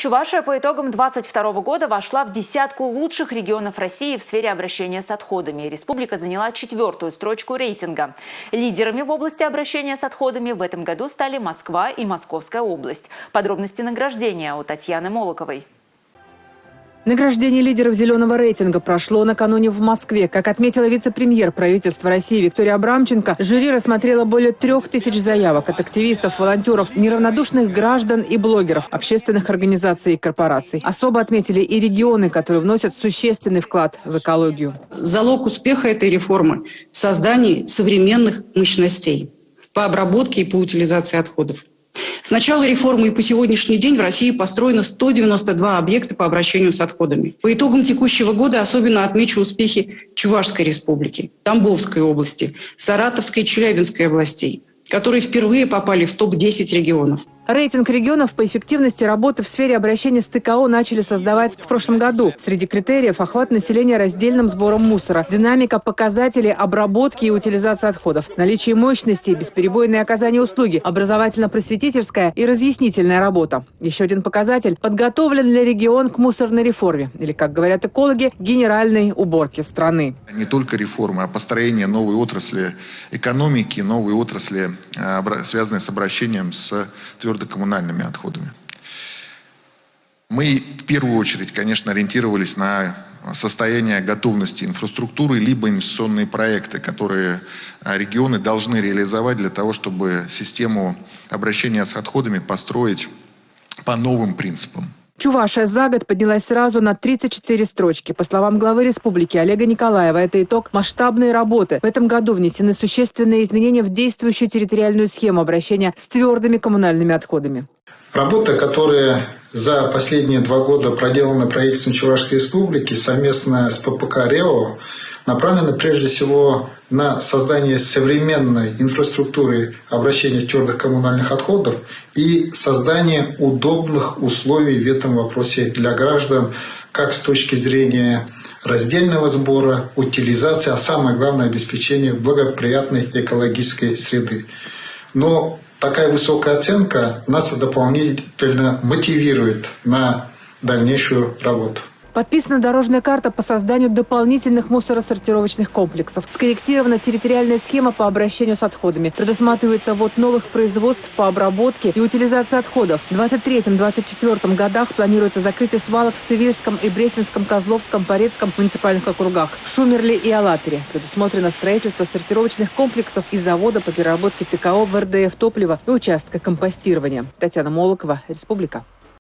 Чувашия по итогам 2022 года вошла в десятку лучших регионов России в сфере обращения с отходами. Республика заняла 4-ю строчку рейтинга. Лидерами в области обращения с отходами в этом году стали Москва и Московская область. Подробности награждения у Татьяны Молоковой. Награждение лидеров «Зеленого рейтинга» прошло накануне в Москве. Как отметила вице-премьер правительства России Виктория Абрамченко, жюри рассмотрело более 3000 заявок от активистов, волонтеров, неравнодушных граждан и блогеров, общественных организаций и корпораций. Особо отметили и регионы, которые вносят существенный вклад в экологию. Залог успеха этой реформы в создании современных мощностей по обработке и по утилизации отходов. С начала реформы и по сегодняшний день в России построено 192 объекта по обращению с отходами. По итогам текущего года особенно отмечу успехи Чувашской республики, Тамбовской области, Саратовской и Челябинской областей, которые впервые попали в топ-10 регионов. Рейтинг регионов по эффективности работы в сфере обращения с ТКО начали создавать в прошлом году. Среди критериев – охват населения раздельным сбором мусора, динамика показателей обработки и утилизации отходов, наличие мощностей, бесперебойное оказание услуги, образовательно-просветительская и разъяснительная работа. Еще один показатель – подготовлен ли регион к мусорной реформе, или, как говорят экологи, генеральной уборке страны. Не только реформы, а построение новой отрасли экономики, новой отрасли, связанной с обращением с твердокоммунальными отходами. Мы в первую очередь, конечно, ориентировались на состояние готовности инфраструктуры либо инвестиционные проекты, которые регионы должны реализовать для того, чтобы систему обращения с отходами построить по новым принципам. Чувашия за год поднялась сразу на 34 строчки. По словам главы республики Олега Николаева, это итог масштабной работы. В этом году внесены существенные изменения в действующую территориальную схему обращения с твердыми коммунальными отходами. Работа, которая за последние 2 года проделана правительством Чувашской республики совместно с ППК РЭО, направлена прежде всего на создание современной инфраструктуры обращения твердых коммунальных отходов и создание удобных условий в этом вопросе для граждан, как с точки зрения раздельного сбора, утилизации, а самое главное – обеспечения благоприятной экологической среды. Но такая высокая оценка нас дополнительно мотивирует на дальнейшую работу. Подписана дорожная карта по созданию дополнительных мусоросортировочных комплексов. Скорректирована территориальная схема по обращению с отходами. Предусматривается ввод новых производств по обработке и утилизации отходов. В 2023-2024 годах планируется закрытие свалок в Цивильском и Брестинском, Козловском, Порецком муниципальных округах. В Шумерле и Алатыре предусмотрено строительство сортировочных комплексов и завода по переработке ТКО в РДФ топлива и участка компостирования. Татьяна Молокова, Республика.